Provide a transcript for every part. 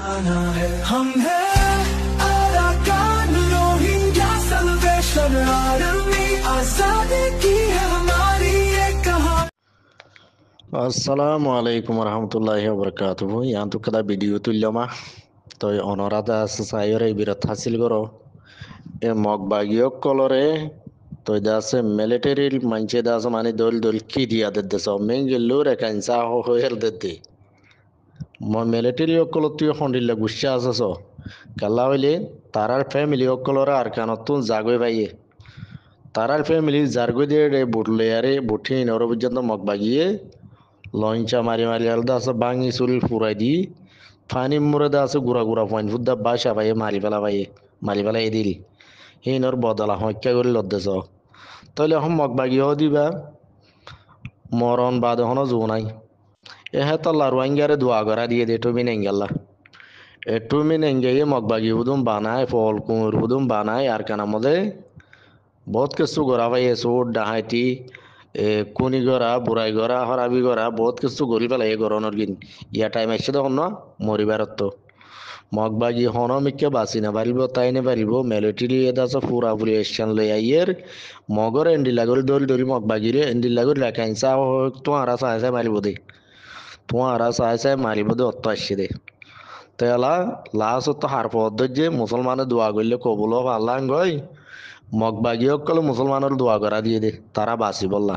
आना है हम हैं अराकान रोहिंग्या सल्वेशन आर्मी आजादी की है हमारी ये कहानी। Assalamu alaikum warahmatullahi wabarakatuh. Yang tu kada video tu lama. To onorada sayore birat hasil goro. E mok bagio kolore. To dase military manche dase mani dol dol ki dia de so mengelu re kansa ho hoer de. Mo military okolotu hondilla gusha asaso. Kalla wile tarar family okolora arkanotun jagoi baye. তারার family জার্গো দিয়ে বুটলে আরে বুঠি নর পর্যন্ত mug বাগিয়ে লঞ্চা মারি মারি আলাদা আছে বাঙি চুল ফুরাই দি ফানি মুরাদা আছে গুড়া গুড়া পয়েন্ট ফুদ্দা বাসা পাইয়ে মারি ফেলাই দিল সেই নর বদলা হত্যা করে লদ্দেছ তাহলে এখন মগ বাগিয়েও দিবা মরণ বাদ এখনো জো নাই এহে তল্লা রোহিঙ্গারে দোয়া করা দিয়ে দে টুমি নেঙ্গেল্লা এ টুমি নেঙ্গে মগ বাগি হুদুম বানায় ফল কুমুর হুদুম বানায় আর কানা মধ্যে বহুত কিছু গড়া পাই চোর ডাহাইতি কুনি গড়া বুড়াই গড়া হরাবি গড়া বহুত কিছু গড়ি পেলাই এই গরমের দিন ইয়া টাইম আসছে তখন না মরিবার তো মগ বাগি হনমিককে বাঁচি না পারিব তাই নে পারিব মেলেটিরি এটা আছে পুরাপুরি এসছান লই আইয়ের মগর এন্ডি লাগল দৌড়ি দৌড়ি মগ বাগিরে এন্ডি লাগল লেখাইছা তোমারা চাই চাই মারিব দে তোমারা চাই চাই মারিব দে অত আসছে দে তেলা লাস্ট তো হার পদ্ধ যে মুসলমানে দোয়া করলে কবুল আল্লাহ গই মগ বাগিয়ে কলে মুসলমানের দোয়া করা দিয়ে দে তারা বাঁচি বললা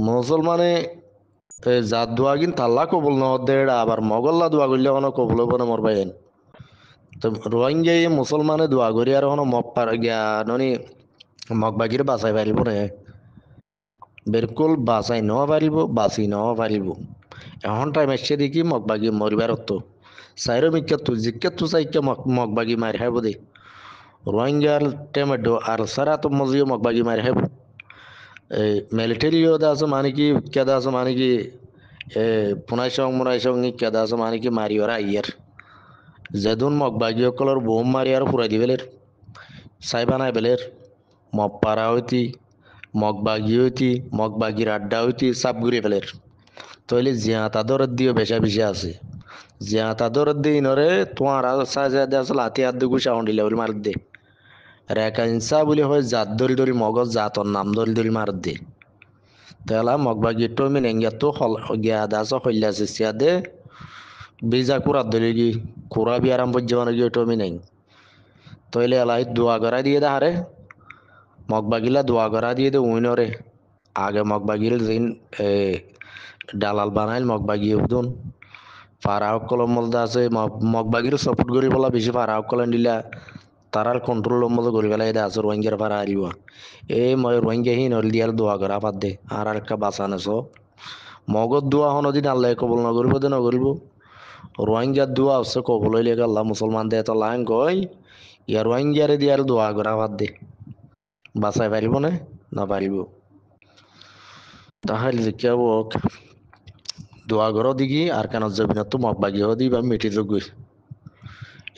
মুসলমানে জাত দোয়া কিন তাল্লা কবুল ন দে আবার মগল্লা দোয়া করলে কোনো কবুল হবো না মোর ভাইয়েন তো রোহিঙ্গা মুসলমানে দোয়া করি আর কোনো মগ পার গিয়া ননি মগ বাগিরে বাঁচাই পারিব না বিলকুল বাঁচাই ন পারিব বাঁচি ন পারিব এখন টাইম আসছে দেখি মগ বাগি মরিবার তো চাইরো মিক্কা তু জিক্কা তু চাইকা মগ বাগি মারি খাইব দে রোহিঙ্গার টেমেডো আর সারা তো মজিও মগ বাগি মারি খাইব এই মিলিটারিও দা আছে মানে কি কেদা আছে মানে কি পুনাই সং কেদা আছে মানে কি মারি ওরা আইয়ার যেদুন মগ বাগি কলর বোম মারি আর ফুরাই দি বেলের সাইবা নাই বেলের মগ পাড়া হইতি মগ বাগির আড্ডা হইতি সাপ ঘুরে ফেলের তইলে জিয়া তাদর দিও বেশা বেশি আছে জিয়া তাদর দিই নরে তোমার সাজা দে আসলে হাতি হাত দিয়ে গুছা হন্ডিলে বলে মার দে রেখাইনসা বলে হয় জাত ধরি ধরি মগজ জাতর নাম ধরি ধরি মার দে তেলা মগবাগি টমি নেঙ্গা তো গিয়া দাস হইলাছে সিয়া দে বিজা কুড়া ধরে গি কুড়া বি আরাম পর্যন্ত গিয়ে টমি নেই তইলে এলাই দোয়া করা দিয়ে দে হারে মগবাগিলা দোয়া করা দিয়ে দে উইনরে আগে মগবাগিল জিন দালাল বানাইল মগবাগি উদুন ফারাহক কলম মলদা আছে মগবাগির সাপোর্ট করি বলা বেশি ফারাহক কলম দিলা তারার কন্ট্রোল মতো করি পেলাই দে আছে রোহিঙ্গার ফারা হারিব এই মই রোহিঙ্গা হি নল দিয়ার দোয়া করা বাদ দে আর একটা বাঁচানো সব মগর দোয়া হন দিন আল্লাহ কবল নকরিব দে নকরিব রোহিঙ্গার দোয়া আছে কবল হইলে আল্লাহ মুসলমান দে তো লাং কই ইয়ার রোহিঙ্গারে দিয়ার দোয়া করা বাদ দে বাঁচাই পারিব না পারিব তাহলে জিজ্ঞা দোয়া করো দিঘি আর কেন জমিন তো মগ বাগি হদি বা মিটি যোগুই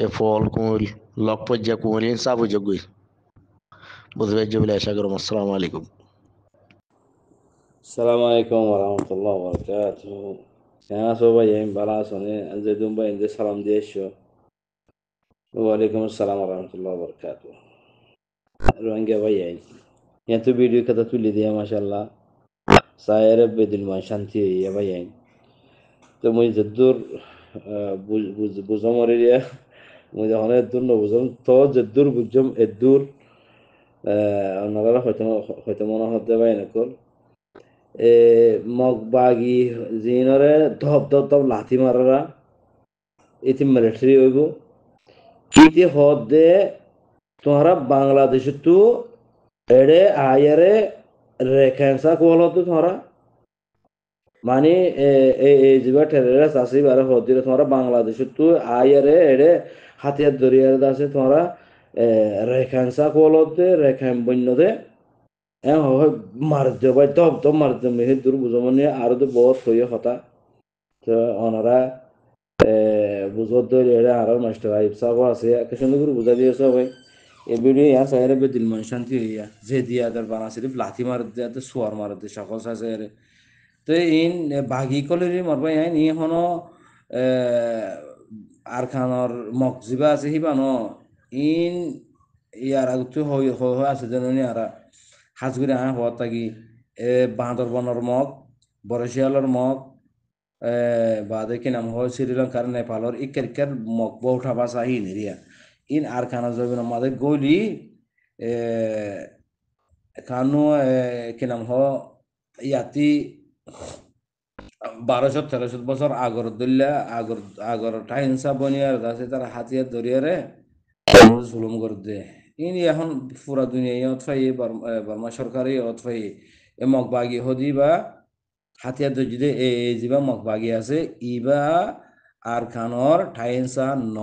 এ ফল কুমিল লক পর্যা কুমিল চাপ যোগুই বুঝবে বলে আশা করুন আসসালামু আলাইকুম السلام عليكم ورحمة الله وبركاته. يا صوبا يم بلاسوني أنزلهم بين دي سلام ديشو. وعليكم السلام ورحمة الله وبركاته. روانجا بيان. ينتو فيديو كذا تولي دي ما شاء الله. ساير بدل ما شانتي يا بيان. تو مجھے جدور بوزم وريا. مجھے هنا الدور نبوزم تو جدور بوزم الدور. أنا لا ختمنا هذا بيان كل. মগ বাগি জিনরে ধপ লাথি মারারা এটি মিলিটারি হইব ইতি হদে তোমরা বাংলাদেশ তো এড়ে আয়ারে রেখেন্সা কোল তো তোমরা মানে এই জিবা টেররিস্ট আছে বারে হদিরে তোমরা বাংলাদেশ তো আয়ারে এড়ে হাতিয়ার দরিয়ার আছে তোমরা রেখেন্সা কোলতে রেখেন বন্যতে মার দেবাই তো মার দেবে হে দূর বুঝমনি আর তো বহুত হয়ে হতা তো ওনারা বুঝত ধরে এরা আর মাস্টার আইব সাহ আছে একে সুন্দর করে বুঝা দিয়ে সবাই এ ভিডিও ইয়া সাইরে বে দিল মান শান্তি হইয়া যে দিয়া তার বানা সিরিফ লাথি মার দিয়া তো সোয়ার মার দে সকল সাইরে তো ইন বাগি কলেরি মারবাই আইন ই হনো আরখানর মকজিবা আছে হিবানো ইন ইয়ার আগতে হয়ে আছে জানি আর হাজগুড়ি আয় হওয়ার থাকি বাঁদরবনের মগ বরশিয়ালর মগ বাদে কি নাম হয় শ্রীলঙ্কার নেপালর ইকের ইকের মগ বহুটা ভাষা হিন এরিয়া ইন আরখানা জমিন আমাদের গলি কানু কি নাম হ ইয়াতি 1200-1300 বছর আগর দিল্লা আগর টাইনসা বনিয়ার আছে তারা হাতিয়ার দরিয়ারে জুলুম করে দে ইনি এখন পুরা দুনিয়া অতফাই বর্মা সরকারি অতফাই এ মগবাগি হদি বা হাতিয়ার দরি দে এ যিবা মগবাগি আছে ইবা আর খানর টাইনসা ন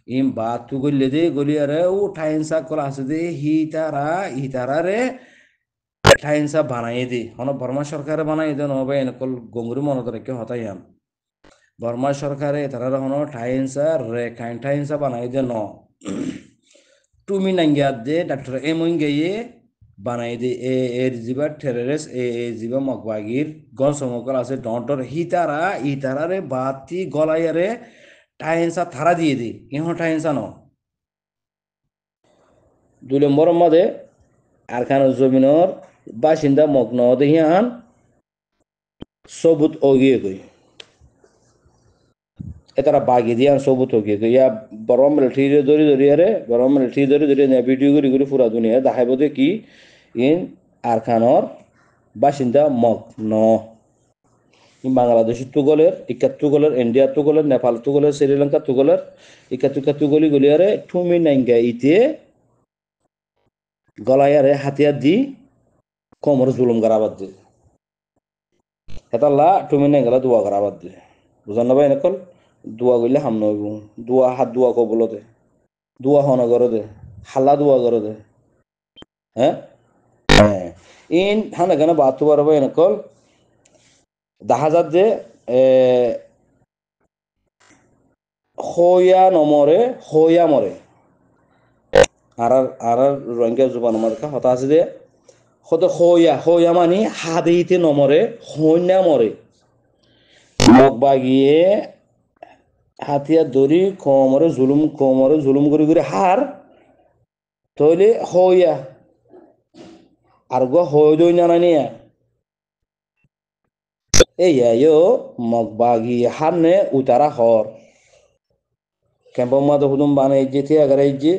ইম বাত তু গলিয়ে দে গলিয়ারে ও টাইনসা কলা আছে দে হিতারা রে ঠাইনসা বানাই দি হন বর্মা সরকারে বানাই দেন হবে এনেকল গঙ্গুরি মনত রেখে হতাইয়াম বর্মা সরকারে তারা হন ঠাইনসা রে খাইন ঠাইনসা বানাই দে ন টুমি নাঙ্গিয়া দে ডাক্তার এমঙ্গিয়ে বানাই দে এর জিবা টেররিস্ট জিবা মকবাগির গন সমকল আছে ডন্টর হিতারা রে বাতি গলাইয়ারে ঠাইনসা থারা দিয়ে দি ইহ ঠাইনসা ন 2 নম্বর মধ্যে আরখান জমিনর বাসিন্দা মগ্ন দেহিয়ান সবুত ওগিয়ে গই এতারা বাগি দিয়ান সবুত ওগিয়ে গই ইয়া বড় মিলিটারি ধরি নে ভিডিও করে পুরা দুনিয়া দেখাইব দে কি ইন আরখানর বাসিন্দা মগ্ন বাংলাদেশের তুগলের তুগলের ইন্ডিয়া তুগলের নেপাল তুগলের শ্রীলঙ্কা তুগলের তুগলি গলিয়ারে ঠুমি নাইঙ্গা ইতে গলায়ারে হাতিয়ার দি কোমর জুলুম করাবাদ দে হেতাল্লা তুমি নেই গেলা দোয়া করাবাদ দে বুঝান না ভাই নকল দোয়া করলে হাম নইব দোয়া হাত দোয়া কবল দে দোয়া হন করে দে হাল্লা দোয়া করে দে হ্যাঁ ইন হানা কেন বাত তো পারবো নকল দেখা যাত যে হইয়া নমরে হইয়া মরে আর রোহিঙ্গা জুবান মার্কা হতা আছে যে হতে হইয়া মানে হাদিতে নমরে হইনা মরে মগবাগিয়ে হাতিয়ার দড়ি কোমরে জুলুম করে হার তইলে হইয়া আর গো হই দই না নিয়া এই মগবাগি হারনে উতারা হর কেম্প মাদে হুদুম বানাই যে আগারাই যে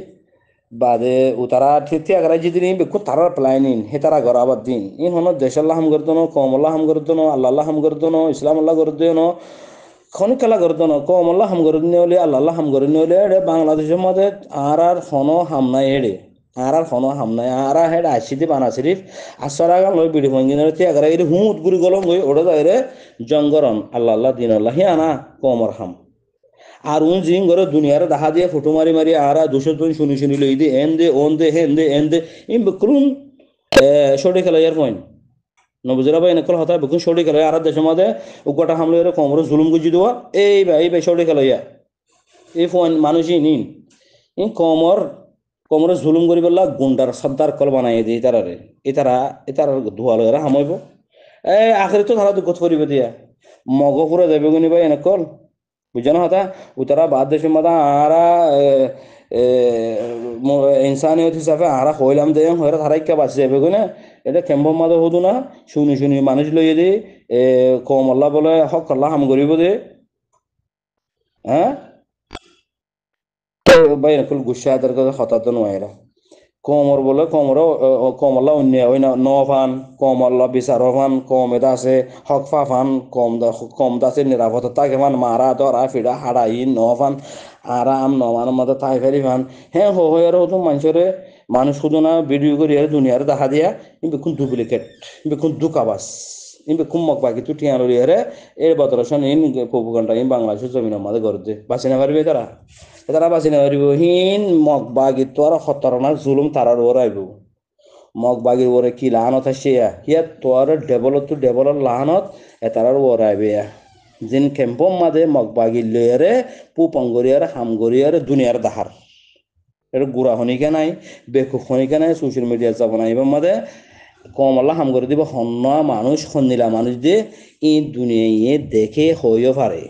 বাদে উতারা ঠিতি আগারাই যে দিন বেকু তারার প্লাইনিন হে তারা গরাবাদ দিন ইন হন দেশাল্লাহ হাম করতো কম আল্লাহ হাম করতো আল্লাহ হাম করতো ইসলাম আল্লাহ করতো খনিকালা করতো কম আল্লাহ হাম করে হলে আল্লাহ হাম করে হলে এড়ে বাংলাদেশের মধ্যে আর হন হাম নাই এড়ে আর হন হাম নাই আর হেড আসিতে বানা শরীফ আসর আগা লই বিড়ি ভঙ্গিনের তি আগারাই হুঁত গুড়ি গলম গই ওটা যাইরে জঙ্গরন আল্লাহ দিন আল্লাহ হি আনা কমর হাম আর জিং করে দুনিয়ার দেখা দিয়ে ফটো মারি আর 200 শুনি লই দি এন দে ওন দে হেন দে ইম বকরুন শোডে খেলাইয়ার পয়েন্ট নবজরা ভাই নকল হতা বকুন শোডে খেলাইয়া আর দেশের মধ্যে উগটা হামলে কমর জুলুম গুজি দেওয়া এই ভাই শোডে খেলাইয়া এই ফোন মানুষই নিন ইন কমর জুলুম করি বললা গুন্ডার সর্দার কল বানাই দিই তারারে এতারা ধোয়া লইরা হামাইব আখেরে তো তারা দুঃখ করিবে দিয়া মগ পুরা যাবে গুনি ভাই নকল বুঝানো হতা উতারা বাদ দেশের মধ্যে আরা ইনসানিয়ত হিসাবে আরা হইলাম দে হইরা তারাইকা বাঁচি যাবে কোনে এটা কেম্প মাদে হতো না শুনি মানুষ লইয়ে দে কম আল্লাহ বলে হক আল্লাহ হাম করিব দে হ্যাঁ ভাই নকল গুসা তার কথা হতাতো নয় কমর বলে কম আল্লাহ অন্য ওই না নফান কম আল্লাহ বিচার ফান কম এটা আছে হক ফান কম দাসে নিরাপত্তা তাকে মান মারা ধরা ফিরা হাড়াই নফান আরাম নমান মতো তাই ফেরি ফান হ্যাঁ হইয়ার হতো মানুষ শুধু না ভিডিও করি আর দুনিয়ার দেখা দিয়া বেকুন ডুপ্লিকেট বেকুন দুকাবাস বেকুন মগবাগি তু টিয়া লড়ি আরে এর বদরসন ইন প্রভুগণটা ইন বাংলাদেশের জমিনের মাঝে গড়তে বাঁচি না পারবে তারা বাঁচি না পারিব হিন মগবাগি তো আর খতরনাক জুলুম তারার ওর আইব মগবাগির ওরে কি লাহানত আছে হিয়া তোর ডেভেলপ লাহানত তারার ওর আইবে জিন কেম্পম মাঝে মগবাগি লইয়ারে পুপঙ্গরিয়ার হামগরিয়ার দুনিয়ার দাহার এটা গুড়া হনিকা নাই বেকুব হনিকা নাই সোশ্যাল মিডিয়া যাব না এবার মাঝে কম আল্লাহ হাম করে দিব হন্না মানুষ হন্নিলা মানুষ দিয়ে এই দুনিয়া দেখে হইও পারে